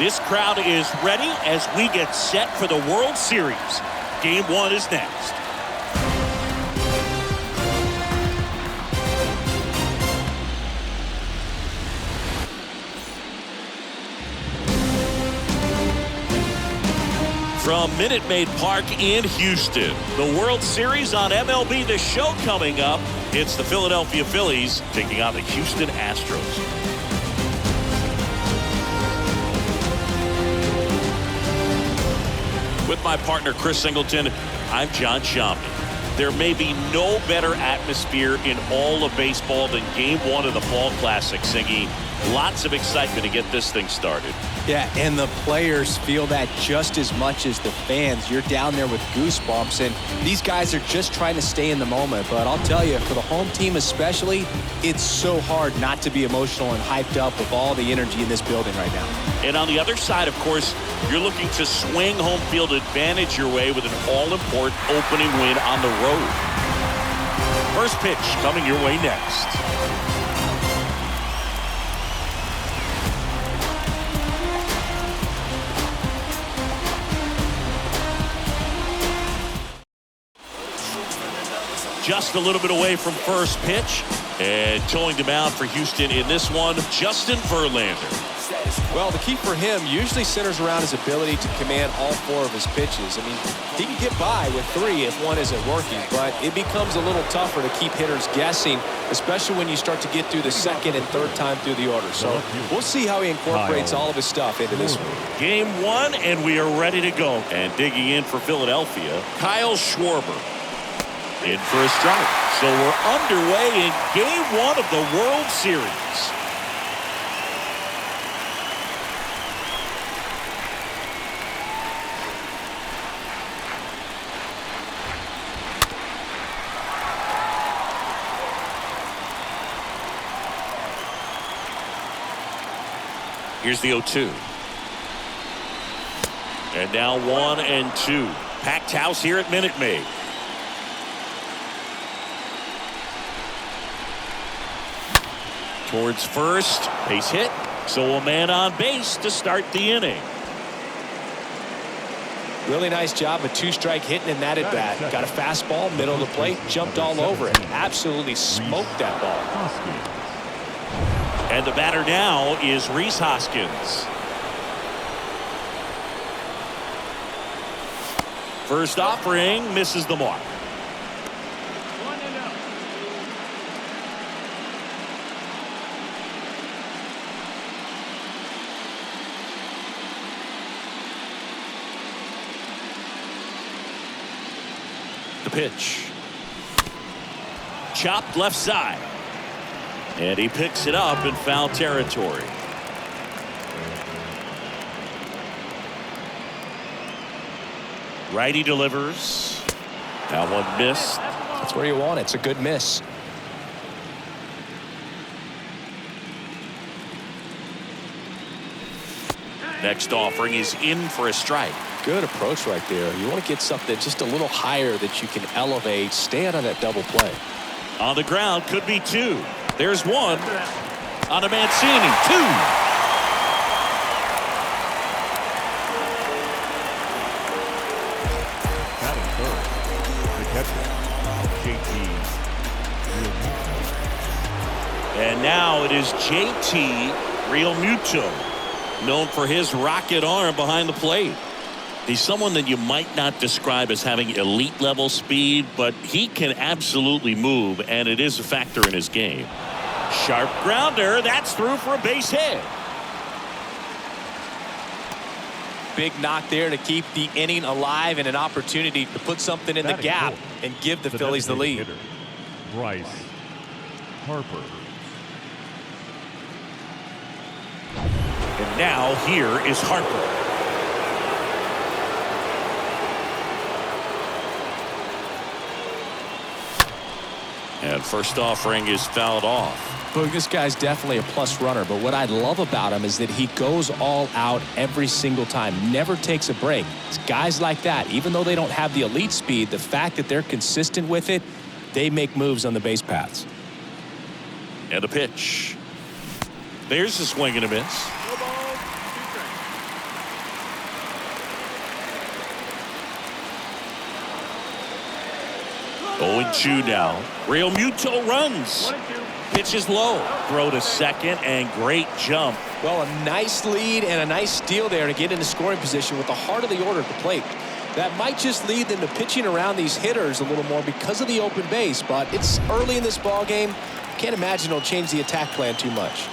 This crowd is ready as we get set for the World Series. Game 1 is next. From Minute Maid Park in Houston, the World Series on MLB The Show coming up. It's the Philadelphia Phillies taking on the Houston Astros. With my partner, Chris Singleton, I'm John Shammy. There may be no better atmosphere in all of baseball than Game 1 of the Fall Classic, Singy. Lots of excitement to get this thing started. Yeah, and the players feel that just as much as the fans. You're down there with goosebumps, and these guys are just trying to stay in the moment. But I'll tell you, for the home team especially, it's so hard not to be emotional and hyped up with all the energy in this building right now. And on the other side, of course, you're looking to swing home field advantage your way with an all-important opening win on the road. First pitch coming your way next. Just a little bit away from first pitch, and towing the mound for Houston in this one, Justin Verlander. Well, the key for him usually centers around his ability to command all 4 of his pitches. I mean, he can get by with 3 if one isn't working, but it becomes a little tougher to keep hitters guessing, especially when you start to get through the second and third time through the order. So we'll see how he incorporates all of his stuff into this one. Game 1, and we are ready to go. And digging in for Philadelphia, Kyle Schwarber. In for a strike. So we're underway in Game 1 of the World Series. Here's the 0-2. And now 1-2. Packed house here at Minute Maid. Towards first, base hit, so a man on base to start the inning. Really nice job, a 2-strike hitting in that at bat. Got a fastball, middle of the plate, jumped all over it. Absolutely smoked that ball. And the batter now is Rhys Hoskins. First offering misses the mark. The pitch. Chopped left side. And he picks it up in foul territory. Righty delivers. That one missed. That's where you want it. It's a good miss. Next offering is in for a strike. Good approach right there. You want to get something just a little higher that you can elevate. Stay out of that double play. On the ground, could be 2. There's 1. On a Mancini, 2. And now it is JT Realmuto, known for his rocket arm behind the plate. He's someone that you might not describe as having elite level speed, but he can absolutely move, and it is a factor in his game. Sharp grounder, that's through for a base hit. Big knock there to keep the inning alive and an opportunity to put something in the gap and give the Phillies the lead. Bryce Harper. And now here is Harper. And first offering is fouled off. Boog, this guy's definitely a plus runner, but what I love about him is that he goes all out every single time, never takes a break. It's guys like that, even though they don't have the elite speed, the fact that they're consistent with it, they make moves on the base paths. And a pitch. There's a swing and a miss. 0-2 now. Real Muto runs. Pitch is low. Throw to second and great jump. Well, a nice lead and a nice steal there to get into scoring position with the heart of the order at the plate. That might just lead them to pitching around these hitters a little more because of the open base, but it's early in this ball game. Can't imagine it'll change the attack plan too much.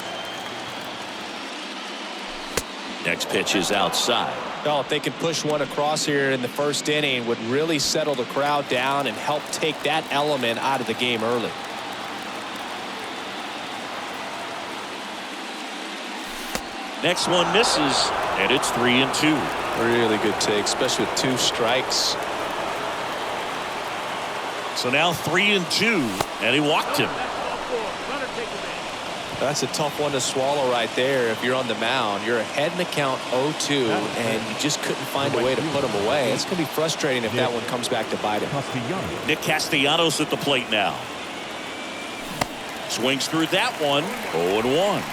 Next pitch is outside. Well, if they can push one across here in the first inning, would really settle the crowd down and help take that element out of the game early. Next one misses, and it's 3-2. Really good take, especially with 2 strikes. So now 3-2, and he walked him. That's a tough one to swallow right there. If you're on the mound, you're ahead in the count 0-2, and you just couldn't find a way to put him away. It's going to be frustrating if that one comes back to bite him. Nick Castellanos at the plate now. Swings through that one. 0-1.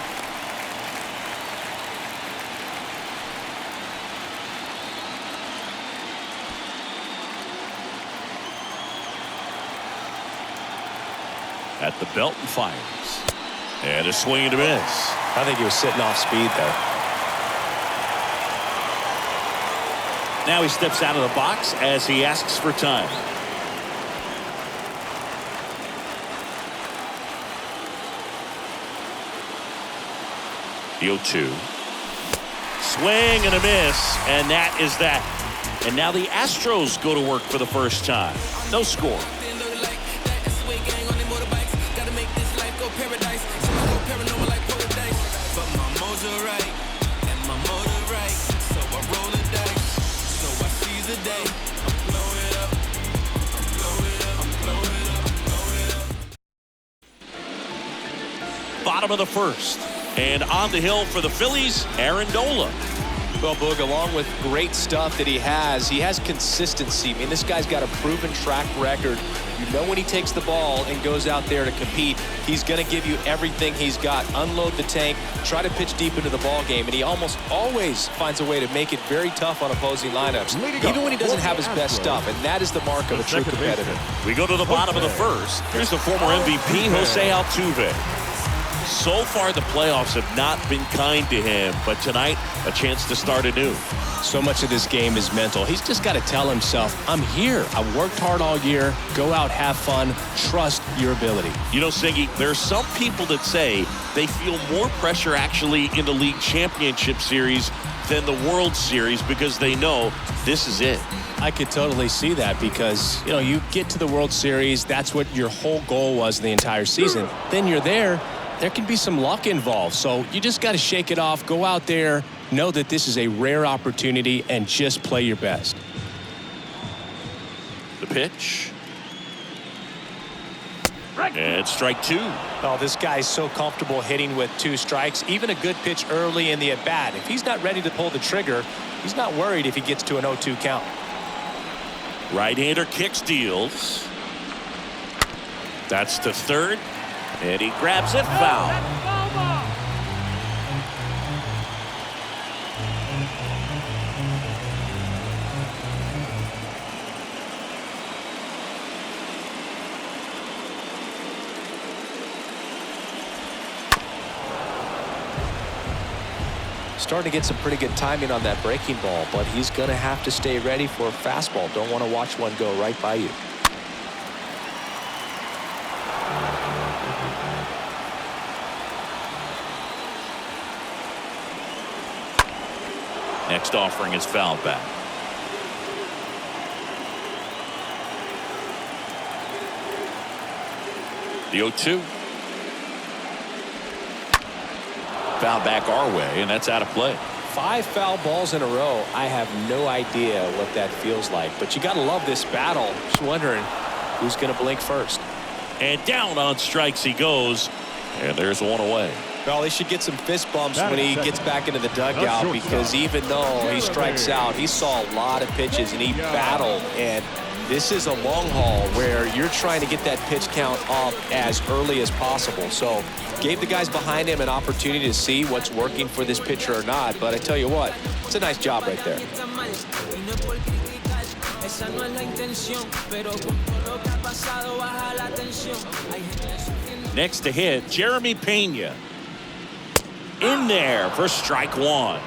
At the belt and fires. And a swing and a miss. I think he was sitting off speed there. Now he steps out of the box as he asks for time. The 0-2. Swing and a miss. And that is that. And now the Astros go to work for the first time. No score. Bottom of the first, and on the hill for the Phillies, Aaron Nola. Well, Boog, along with great stuff that he has consistency. I mean, this guy's got a proven track record. You know when he takes the ball and goes out there to compete, he's going to give you everything he's got. Unload the tank, try to pitch deep into the ball game, and he almost always finds a way to make it very tough on opposing lineups, even when he doesn't have his best stuff, and that is the mark of a true competitor. We go to the bottom of the first. Here's the former MVP, Jose Altuve. So far, the playoffs have not been kind to him, but tonight, a chance to start anew. So much of this game is mental. He's just got to tell himself, I'm here. I worked hard all year. Go out, have fun, trust your ability. You know, Singy, there are some people that say they feel more pressure actually in the league championship series than the World Series because they know this is it. I could totally see that because, you know, you get to the World Series, that's what your whole goal was the entire season. Then you're there. There can be some luck involved, so you just got to shake it off, go out there, know that this is a rare opportunity, and just play your best. The pitch. And strike 2. Oh, this guy's so comfortable hitting with 2 strikes, even a good pitch early in the at-bat. If he's not ready to pull the trigger, he's not worried if he gets to an 0-2 count. Right-hander kick steals. That's to third. And he grabs it, foul. Starting to get some pretty good timing on that breaking ball, but he's going to have to stay ready for a fastball. Don't want to watch one go right by you. Next offering is fouled back. The 0-2. Foul back our way, and that's out of play. 5 foul balls in a row. I have no idea what that feels like, but you got to love this battle. Just wondering who's going to blink first. And down on strikes he goes, and there's one away. Well, they should get some fist bumps when he gets back into the dugout because even though he strikes out, he saw a lot of pitches and he battled. And this is a long haul where you're trying to get that pitch count up as early as possible. So gave the guys behind him an opportunity to see what's working for this pitcher or not. But I tell you what, it's a nice job right there. Next to hit, Jeremy Pena. In there for strike one.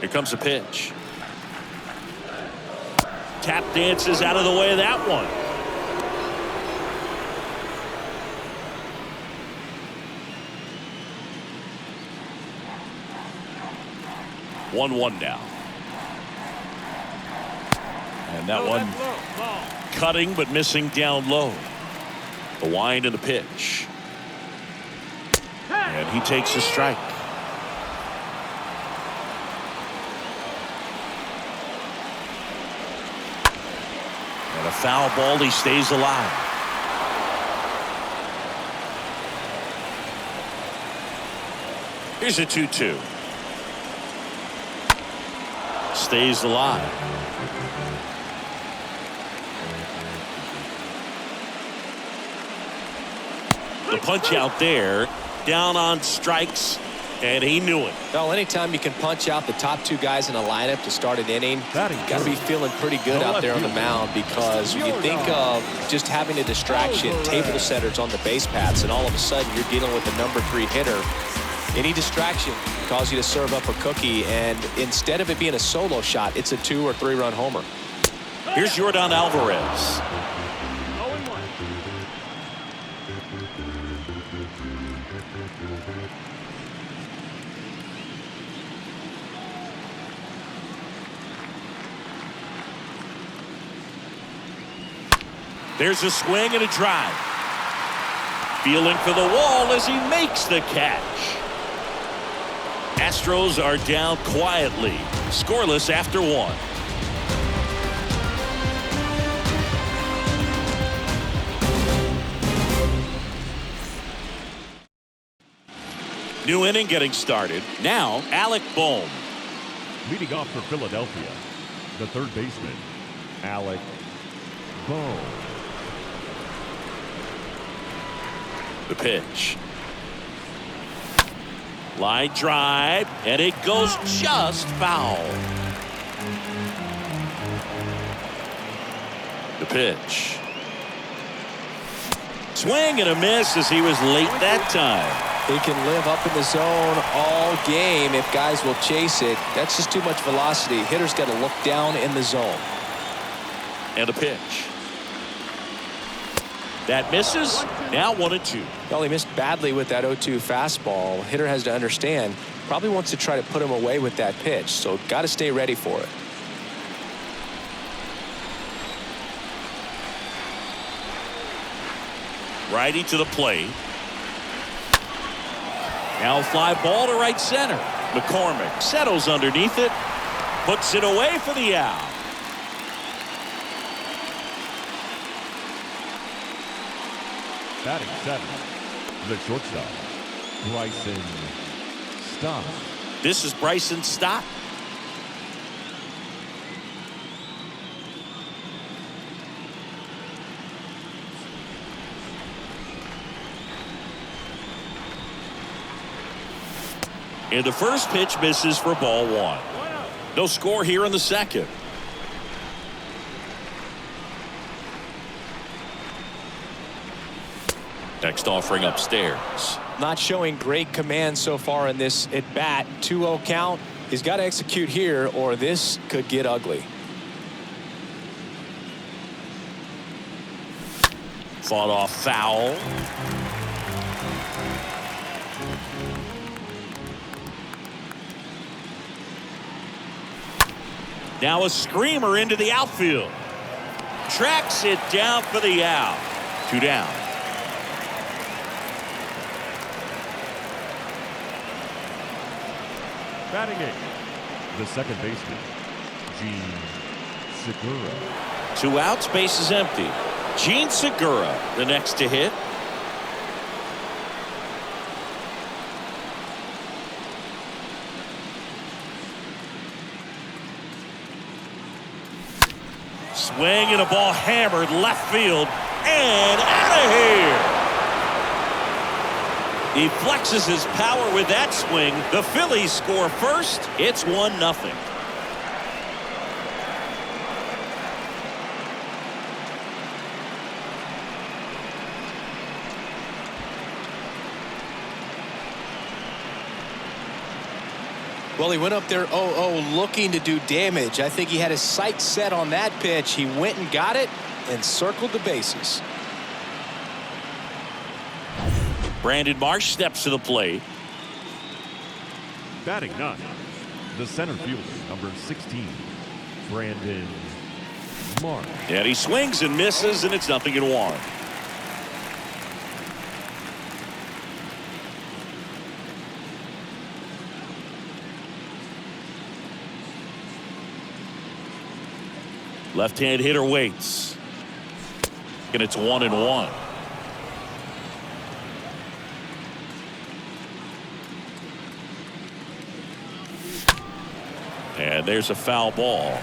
Here comes a pitch. Tap dances out of the way of that one. One now. And that one cutting but missing down low. The wind and the pitch. And he takes a strike. And a foul ball, he stays alive. Here's a 2-2. Stays alive. The punch out there, down on strikes, and he knew it. Well, anytime you can punch out the top two guys in a lineup to start an inning, you got to be feeling pretty good out there on the mound, because when you think of just having a distraction, table setters on the base paths, and all of a sudden you're dealing with a number 3 hitter, any distraction can cause you to serve up a cookie, and instead of it being a solo shot, it's a 2 or 3 run homer. Here's Yordan Alvarez. There's a swing and a drive. Feeling for the wall as he makes the catch. Astros are down quietly, scoreless after 1. New inning getting started. Now, Alec Bohm. Leading off for Philadelphia, the third baseman, Alec Bohm. The pitch. Line drive, and it goes just foul. The pitch. Swing and a miss as he was late that time. He can live up in the zone all game if guys will chase it. That's just too much velocity. Hitter's got to look down in the zone. And a pitch. That misses. Now 1-2. Well, he missed badly with that 0-2 fastball. Hitter has to understand, probably wants to try to put him away with that pitch, so got to stay ready for it. Righty to the plate. Now a fly ball to right center. McCormick settles underneath it, puts it away for the out. Batting 7th, the shortstop, Bryson Stott. This is Bryson Stott. And the first pitch misses for ball 1. No score here in the second. Next offering upstairs. Not showing great command so far in this at bat. 2-0 count. He's got to execute here or this could get ugly. Fought off foul. Now a screamer into the outfield. Tracks it down for the out. 2 down. Batting 8th, the second baseman, Gene Segura. 2 outs, base is empty. Gene Segura, the next to hit. Swing and a ball hammered left field. And out of here. He flexes his power with that swing. The Phillies score first. It's 1-0. Well, he went up there 0-0 looking to do damage. I think he had his sights set on that pitch. He went and got it and circled the bases. Brandon Marsh steps to the plate. Batting ninth, the center fielder, number 16, Brandon Marsh. And he swings and misses, and it's 0-1. Left-hand hitter waits. And it's 1-1. And there's a foul ball.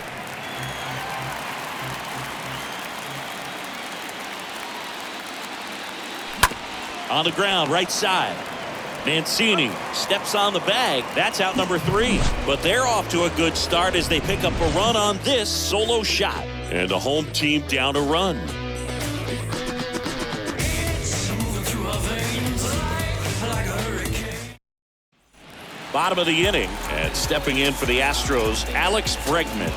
On the ground, right side. Mancini steps on the bag. That's out number 3. But they're off to a good start as they pick up a run on this solo shot. And the home team down a run. Bottom of the inning, and stepping in for the Astros, Alex Bregman.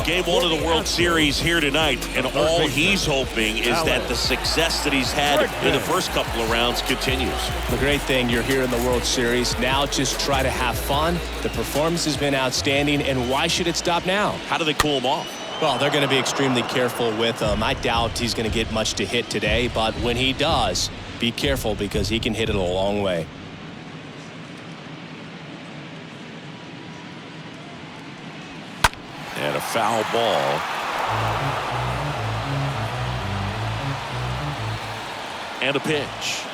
Game 1 of the World Series here tonight, and all he's hoping is that the success that he's had in the first couple of rounds continues. The great thing, you're here in the World Series. Now just try to have fun. The performance has been outstanding, and why should it stop now? How do they cool him off? Well, they're going to be extremely careful with him. I doubt he's going to get much to hit today, but when he does, be careful because he can hit it a long way. And a foul ball. And a pitch.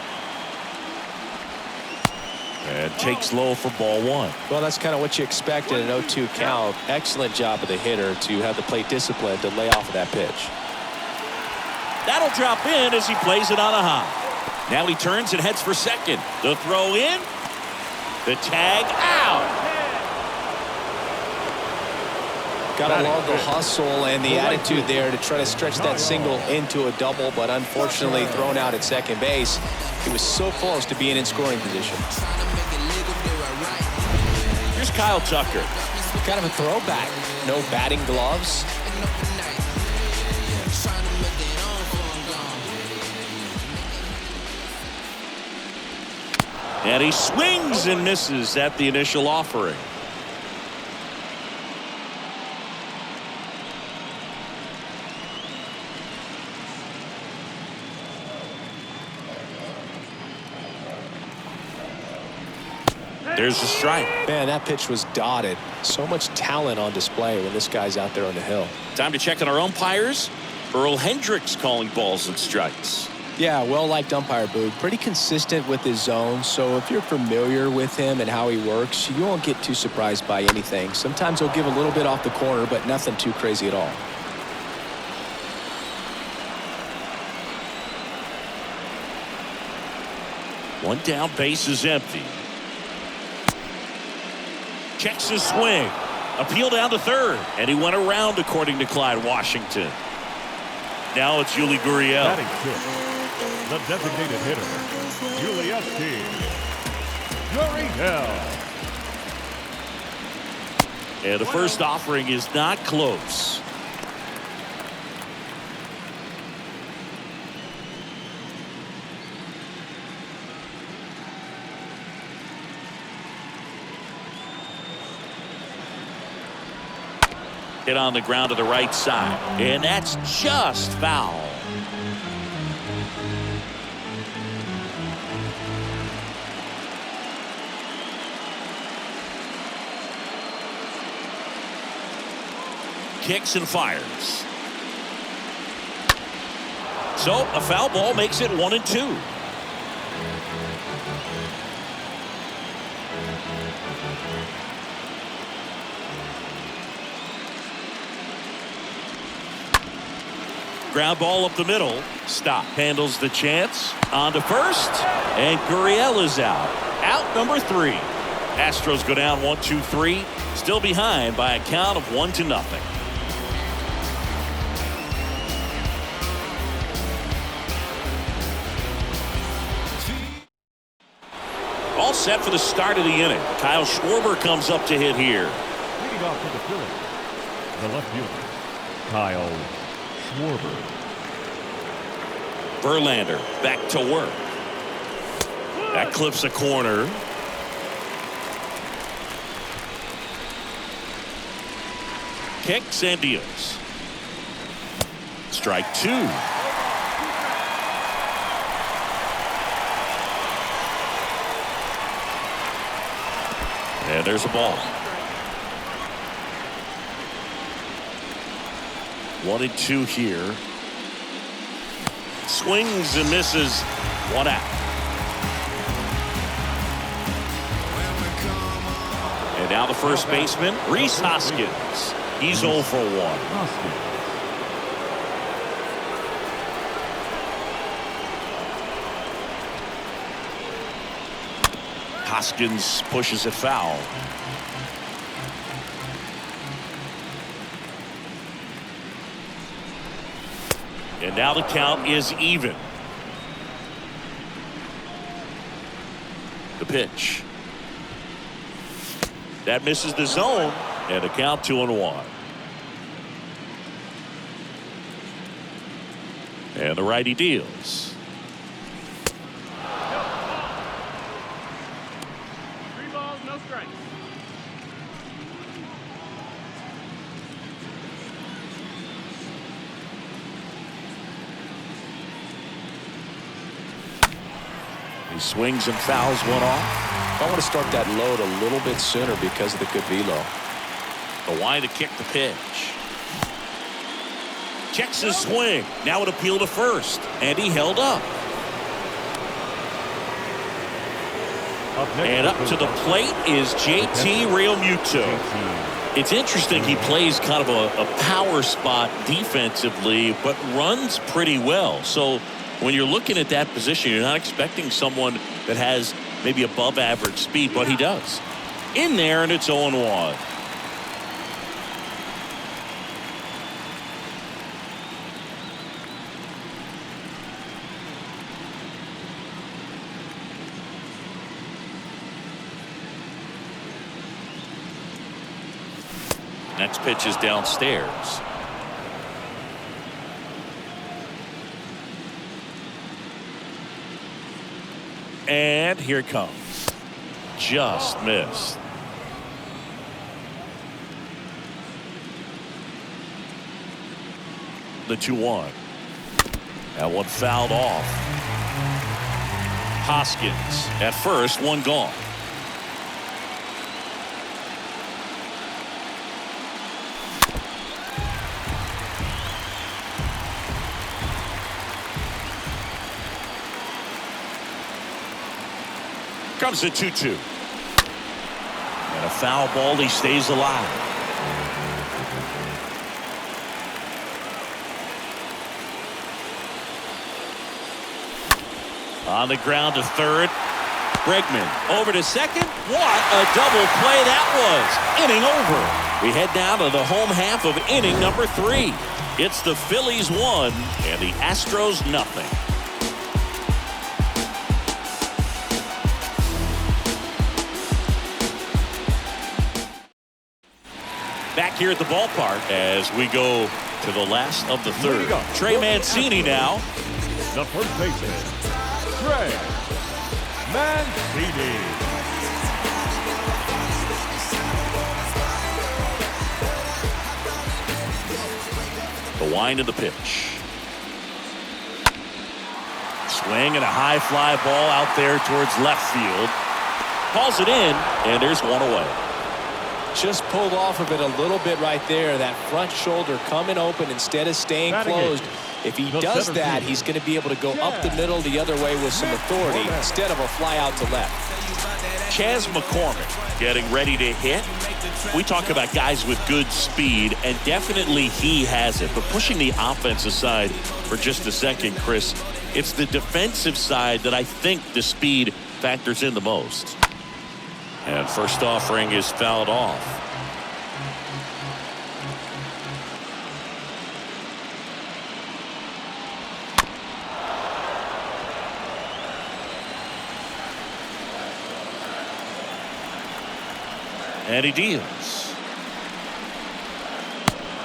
And takes low for ball 1. Well, that's kind of what you expect in an 0-2 count. Excellent job of the hitter to have the plate discipline to lay off of that pitch. That'll drop in as he plays it on a high. Now he turns and heads for second. The throw in. The tag out. Got to love the hustle and the attitude there to try to stretch that single into a double, but unfortunately thrown out at second base. He was so close to being in scoring position. Here's Kyle Tucker. Kind of a throwback. No batting gloves. And he swings and misses at the initial offering. There's the strike. Man, that pitch was dotted. So much talent on display when this guy's out there on the hill. Time to check on our umpires. Earl Hendricks calling balls and strikes. Yeah, well-liked umpire, Boog. Pretty consistent with his zone, so if you're familiar with him and how he works, you won't get too surprised by anything. Sometimes he'll give a little bit off the corner, but nothing too crazy at all. One down, base is empty. Checks his swing. Appeal down to third. And he went around, according to Clyde Washington. Now it's Yuli Gurriel. Batting fifth, the designated hitter, Yuli Gurriel. And the first offering is not close. Hit on the ground to the right side. And that's just foul. Kicks and fires. So a foul ball makes it 1-2. Ground ball up the middle. Stop. Handles the chance. On to first. And Gurriel is out. Out number 3. Astros go down 1-2-3. Still behind by a count of 1-0. All set for the start of the inning. Kyle Schwarber comes up to hit here. Leading off for the Phillies, the left fielder, Kyle Schwarber. Verlander back to work. That clips a corner. Kicks and deals. Strike 2. And there's a ball. 1-2 here. Swings and misses. 1 out. And now the first baseman, Rhys Hoskins. He's 0 for 1. Hoskins pushes it foul. And now the count is even. The pitch. That misses the zone, and a count 2-1. And the righty deals. No strikes. He swings and fouls one off. I want to start that load a little bit sooner because of the good velo. The line to kick the pitch. Checks his swing. Now it appeal to first. And he held up. And up to the plate is JT Realmuto. It's interesting, he plays kind of a power spot defensively, but runs pretty well. So when you're looking at that position, you're not expecting someone that has maybe above average speed, but he does. In there, and it's 0-1. Next pitch is downstairs. And here it comes. Just missed. The 2-1. That one fouled off. Hoskins at first, one gone. Comes the 2-2. And a foul ball, he stays alive. On the ground to third. Bregman over to second. What a double play that was. Inning over. We head down to the home half of inning number 3. It's the Phillies 1 and the Astros nothing. Back here at the ballpark as we go to the last of the third. Trey Mancini now. The first baseman, Trey Mancini. The wind of the pitch. Swing and a high fly ball out there towards left field. Calls it in, and there's one away. Just pulled off of it a little bit right there. That front shoulder coming open instead of staying closed. If he does that, he's going to be able to go up the middle the other way with some authority instead of a fly out to left. Chas McCormick getting ready to hit. We talk about guys with good speed, and definitely he has it. But pushing the offense aside for just a second, Chris, it's the defensive side that I think the speed factors in the most. And first offering is fouled off. And he deals.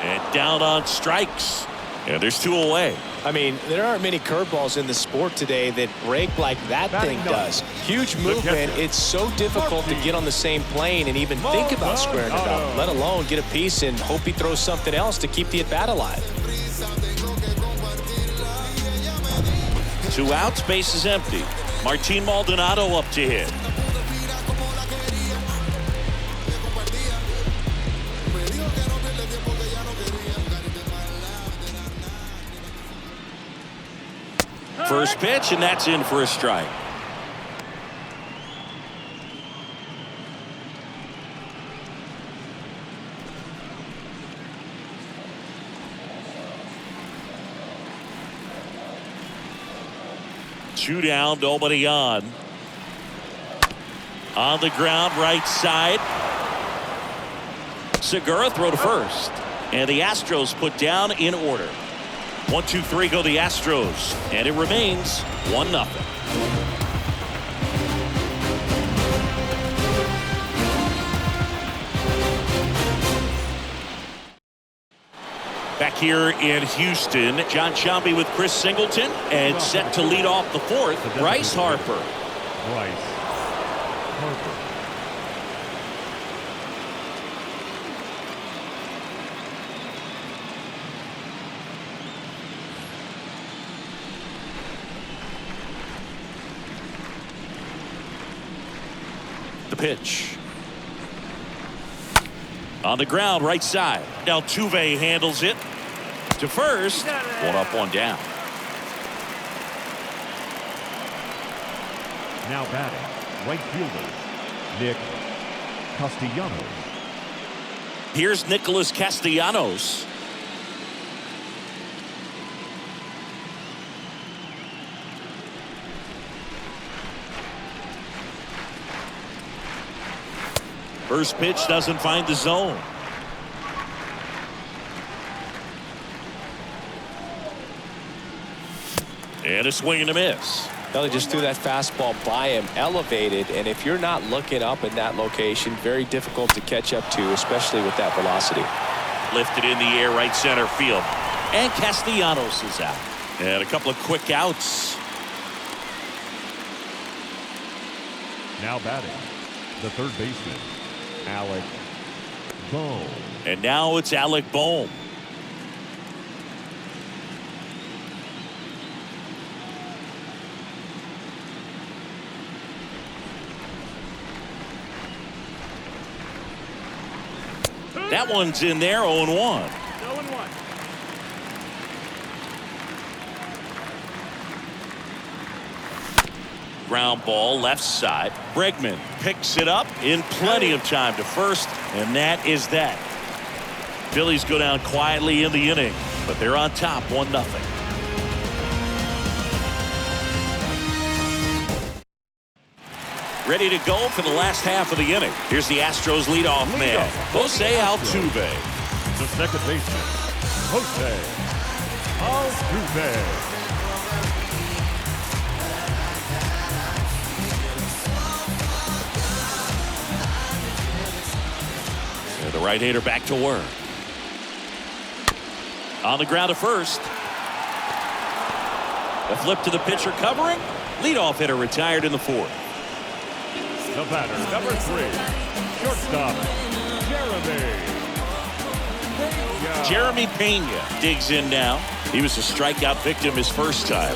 And down on strikes. And there's 2 away. I mean, there aren't many curveballs in the sport today that break like that thing does. Huge movement. It's so difficult to get on the same plane and even think about squaring it up, let alone get a piece and hope he throws something else to keep the at-bat alive. 2 outs, base is empty. Martin Maldonado up to hit. First pitch, and that's in for a strike. Two down, nobody on. On the ground, right side. Segura throw to first. And the Astros put down in order. 1, 2, 3 go the Astros, and it remains 1-0. Back here in Houston, John Sciambi with Chris Singleton, and set to lead off the 4th, Bryce Harper. Bryce Harper. The pitch. On the ground, right side. Altuve handles it to first. 1 up, 1 down. Now batting, right fielder, Nick Castellanos. Here's Nicholas Castellanos. First pitch doesn't find the zone. And a swing and a miss. Well, he just threw that fastball by him, elevated, and if you're not looking up in that location, very difficult to catch up to, especially with that velocity. Lifted in the air, right center field. And Castellanos is out. And a couple of quick outs. Now batting, the third baseman, Alec Bohm. And now it's Alec Bohm. That one's in there, 0-1. 0-1. Ground ball left side. Bregman picks it up in plenty of time to first, and that is that. Phillies go down quietly in the inning, but they're on top 1-0. Ready to go for the last half of the inning. Here's the Astros leadoff man, Jose Altuve. The second baseman, Jose Altuve. The right-hander back to work. On the ground to first. A flip to the pitcher covering. Leadoff hitter retired in the 4th. The batter, number 3, shortstop, Jeremy Pena digs in now. He was a strikeout victim his first time.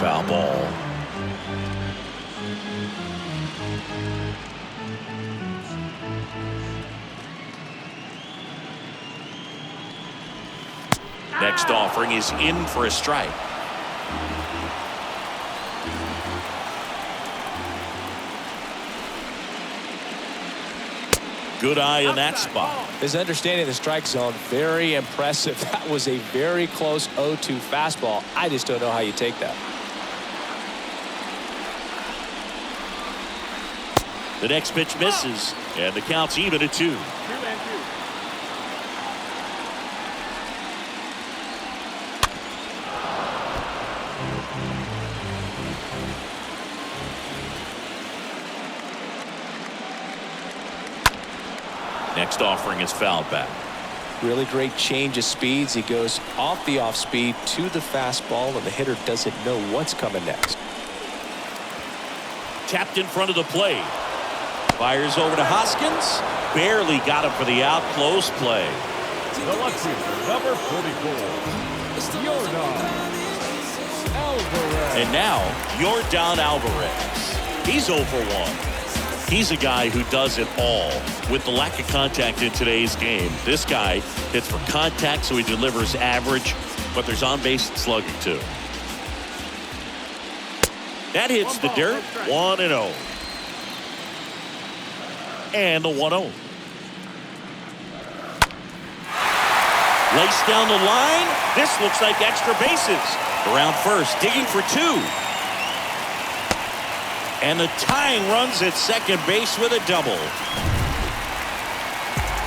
Foul ball. Next offering is in for a strike. Good eye in that spot. His understanding of the strike zone, very impressive. That was a very close 0-2 fastball. I just don't know how you take that. The next pitch misses, and the count's even at 2. 2-2. Next offering is fouled back. Really great change of speeds. He goes off the off speed to the fastball, and the hitter doesn't know what's coming next. Tapped in front of the plate. Fires over to Hoskins. Barely got him for the out. Close play. The left fielder, number 44, Yordan Alvarez. And now, Yordan Alvarez. He's 0 for 1. He's a guy who does it all. With the lack of contact in today's game, this guy hits for contact, so he delivers average, but there's on-base slugging too. That hits the dirt. 1-0. And the 1-0. Laced down the line. This looks like extra bases. Around first, digging for 2. And the tying runs at second base with a double.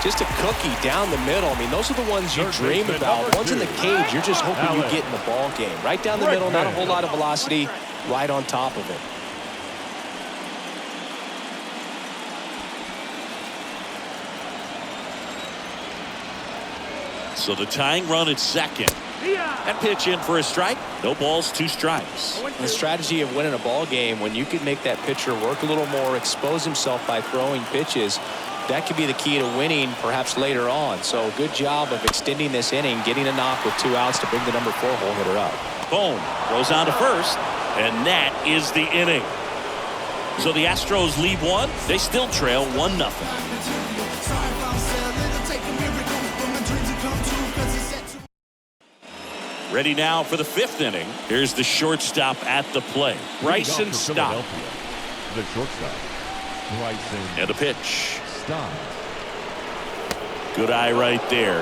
Just a cookie down the middle. I mean, those are the ones you dream about. Ones in the cage, you're just hoping you get in the ball game. Right down the middle, not a whole lot of velocity, right on top of it. So the tying run at second. And pitch in for a strike. No balls, 2 strikes. The strategy of winning a ball game, when you can make that pitcher work a little more, expose himself by throwing pitches, that could be the key to winning perhaps later on. So good job of extending this inning, getting a knock with 2 outs to bring the number 4 hole hitter up. Boom. Goes on to first. And that is the inning. So the Astros lead 1. They still trail 1-0. Ready now for the 5th inning. Here's the shortstop at the plate. Bryson Stott. The shortstop, Bryson. And a pitch. Stott. Good eye right there.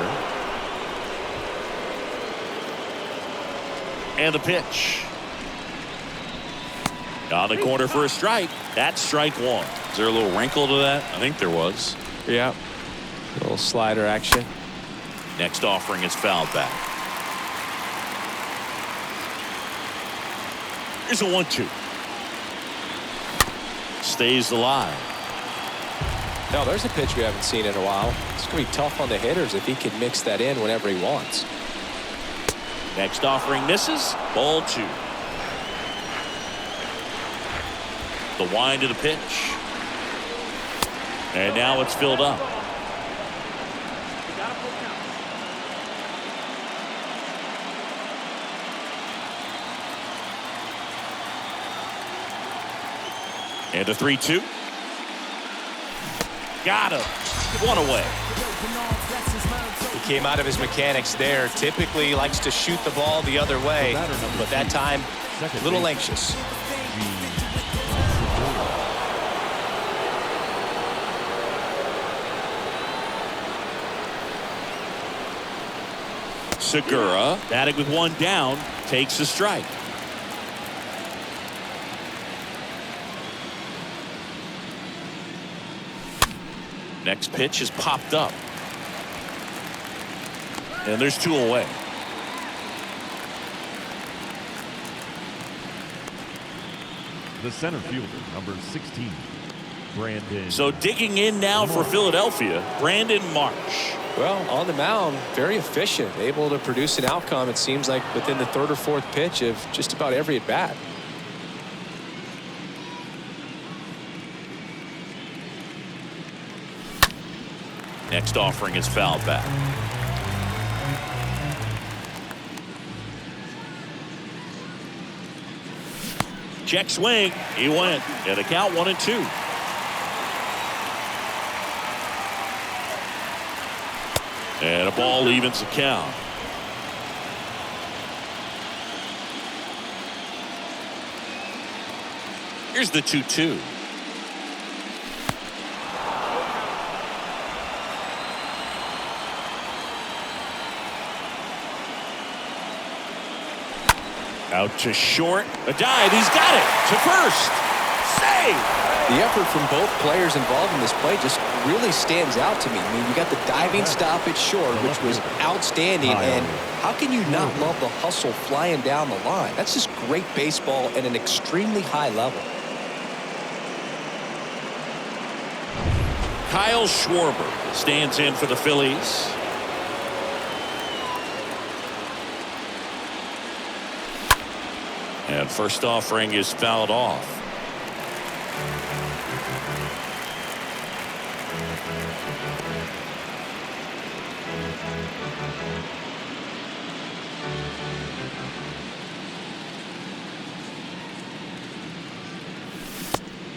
And the pitch. On the corner for a strike. That's strike 1. Is there a little wrinkle to that? I think there was. Yeah. A little slider action. Next offering is fouled back. Here's a 1-2. Stays alive. No, there's a pitch we haven't seen in a while. It's going to be tough on the hitters if he can mix that in whenever he wants. Next offering misses. Ball 2. The wind of the pitch. And now it's filled up. And a 3-2. Got him. 1 away. He came out of his mechanics there. Typically he likes to shoot the ball the other way, but that time a little anxious. Segura, batting with 1 down, takes a strike. Next pitch is popped up. And there's 2 away. The center fielder, number 16, Brandon. So digging in now for Philadelphia, Brandon Marsh. Well, on the mound, very efficient, able to produce an outcome, it seems like, within the 3rd or 4th pitch of just about every at bat. Next offering is fouled back. Check swing. He went. And a count 1-2. And a ball evens the count. Here's the 2-2. Out to short. A dive. He's got it. To first. Save. The effort from both players involved in this play just really stands out to me. I mean, you got the diving stoppage short, which was outstanding. And how can you not love the hustle flying down the line? That's just great baseball at an extremely high level. Kyle Schwarber stands in for the Phillies. And first offering is fouled off.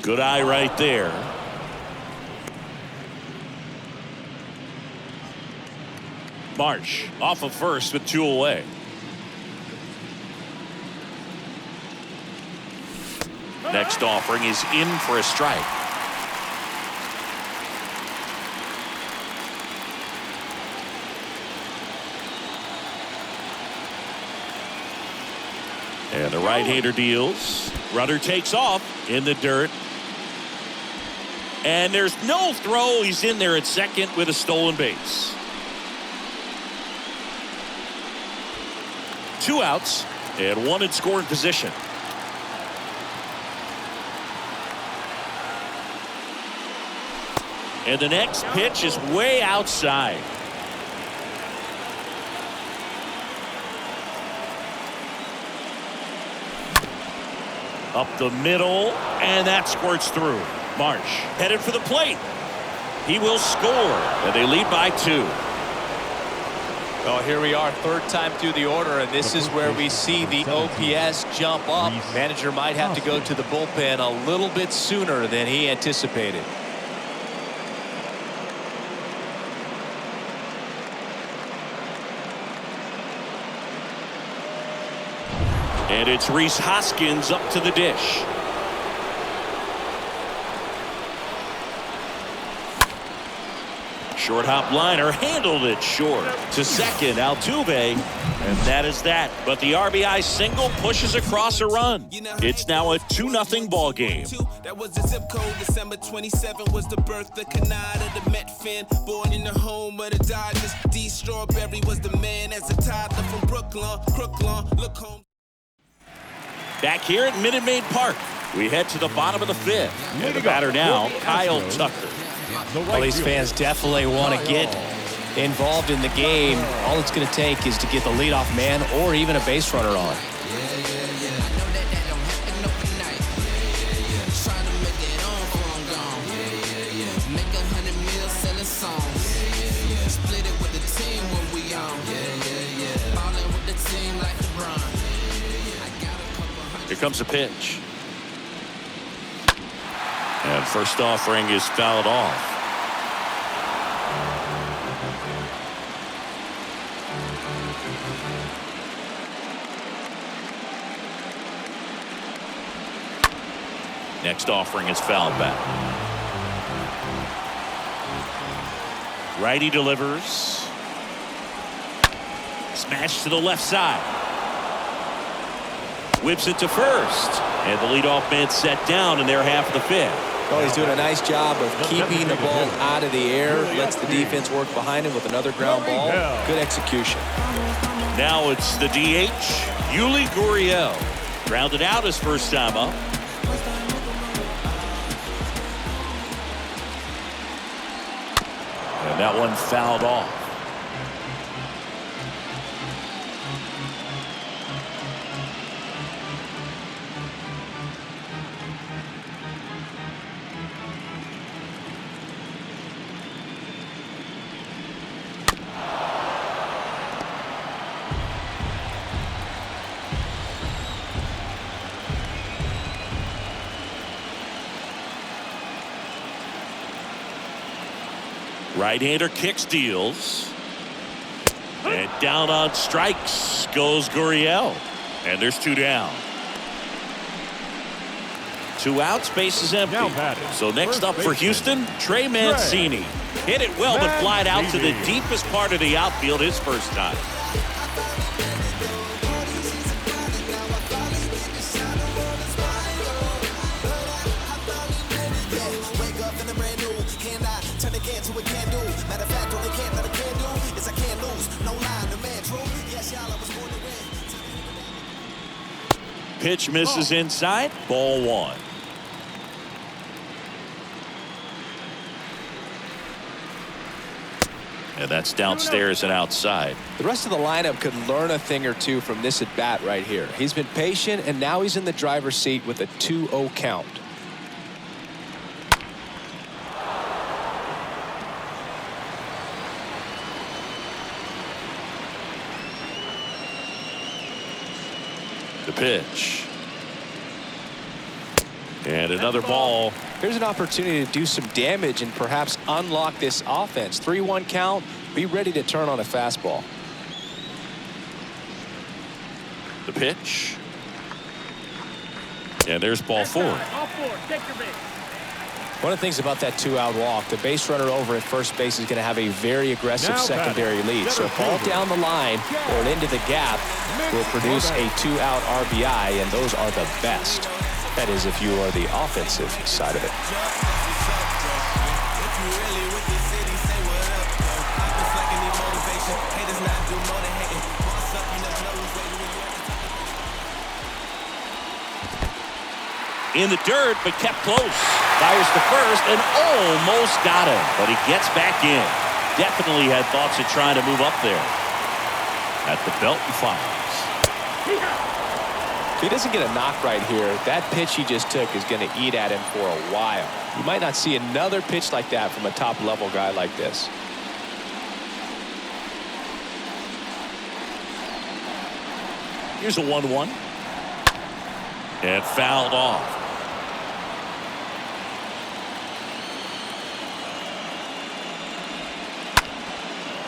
Good eye right there. Marsh off of first with 2 away. Next offering is in for a strike. And the right-hander deals. Rudder takes off in the dirt. And there's no throw. He's in there at second with a stolen base. 2 outs and 1 in scoring position. And the next pitch is way outside. Up the middle, and that squirts through. Marsh headed for the plate. He will score, and they lead by 2. Well, here we are, third time through the order, and this is where we see the OPS jump up. Manager might have to go to the bullpen a little bit sooner than he anticipated. And it's Rhys Hoskins up to the dish. Short hop liner handled it short to second. Altuve, and that is that. But the RBI single pushes across a run. It's now a 2-0 ball game. That was the zip code. December 27 was the birth of Canada, the Met fan, born in the home of the Dodgers. D. Strawberry was the man as a toddler from Brooklyn. Look home. Back here at Minute Maid Park, we head to the bottom of the 5th. And the batter now, Kyle Tucker. Well, these fans definitely want to get involved in the game. All it's going to take is to get the leadoff man or even a base runner on. Here comes a pitch. And first offering is fouled off. Next offering is fouled back. Righty delivers. Smash to the left side. Whips it to first. And the leadoff man set down in their half of the 5th. Well, he's doing a nice job of keeping the ball out of the air. Lets the defense work behind him with another ground ball. Good execution. Now it's the DH, Yuli Gurriel. Grounded out his first time up. And that one fouled off. Right-hander kicks, deals. And down on strikes goes Gurriel. And there's 2 down. 2 outs, base is empty. Now batting, So next first up for baseman, Houston, Trey Mancini. Hit it well, but flied out to the Mancini. deepest part of the outfield his first time. Pitch misses inside. Ball 1. And that's downstairs and outside. The rest of the lineup could learn a thing or two from this at bat right here. He's been patient, and now he's in the driver's seat with a 2-0 count. The pitch. And another ball. Here's an opportunity to do some damage and perhaps unlock this offense. 3-1 count. Be ready to turn on a fastball. The pitch. And there's ball 4. All 4. Take your base. One of the things about that 2-out walk, the base runner over at first base is going to have a very aggressive Now secondary batting, lead. So a ball center down the line or into the gap will produce a 2-out RBI, and those are the best. That is, if you are the offensive side of it. In the dirt, but kept close. Fires to first and almost got him, but he gets back in. Definitely had thoughts of trying to move up there. At the belt and fires. If he doesn't get a knock right here, that pitch he just took is going to eat at him for a while. You might not see another pitch like that from a top-level guy like this. Here's a 1-1. And fouled off.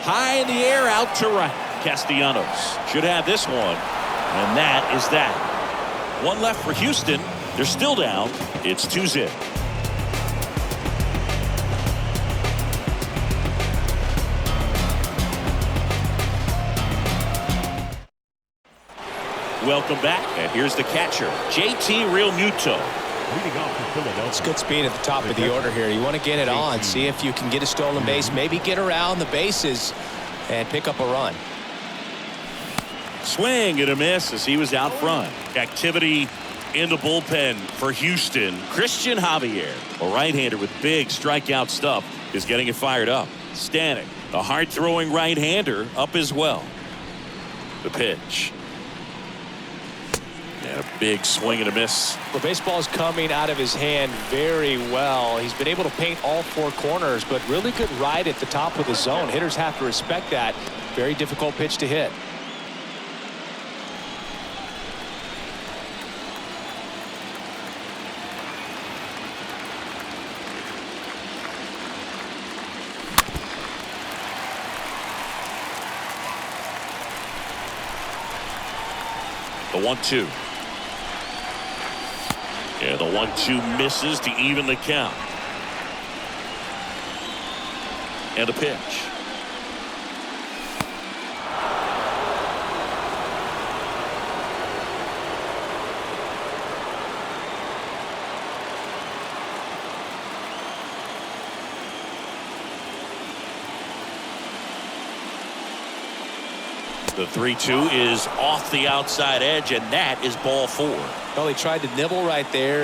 High in the air, out to right. Castellanos should have this one. And that is that. 1 left for Houston. They're still down. It's 2-0. Welcome back. And here's the catcher, JT Realmuto. Leading off for Philadelphia. It's good speed at the top of the order here. You want to get it on, see if you can get a stolen base, maybe get around the bases and pick up a run. Swing and a miss as he was out front. Activity in the bullpen for Houston. Christian Javier, a right-hander with big strikeout stuff, is getting it fired up. Stanek, a hard-throwing right-hander, up as well. The pitch. And a big swing and a miss. The baseball is coming out of his hand very well. He's been able to paint all 4 corners, but really good ride at the top of the zone. Hitters have to respect that. Very difficult pitch to hit. The 1-2. Yeah, the 1-2 misses to even the count. And a pitch. The 3-2 is off the outside edge, and that is ball 4. Well, he tried to nibble right there.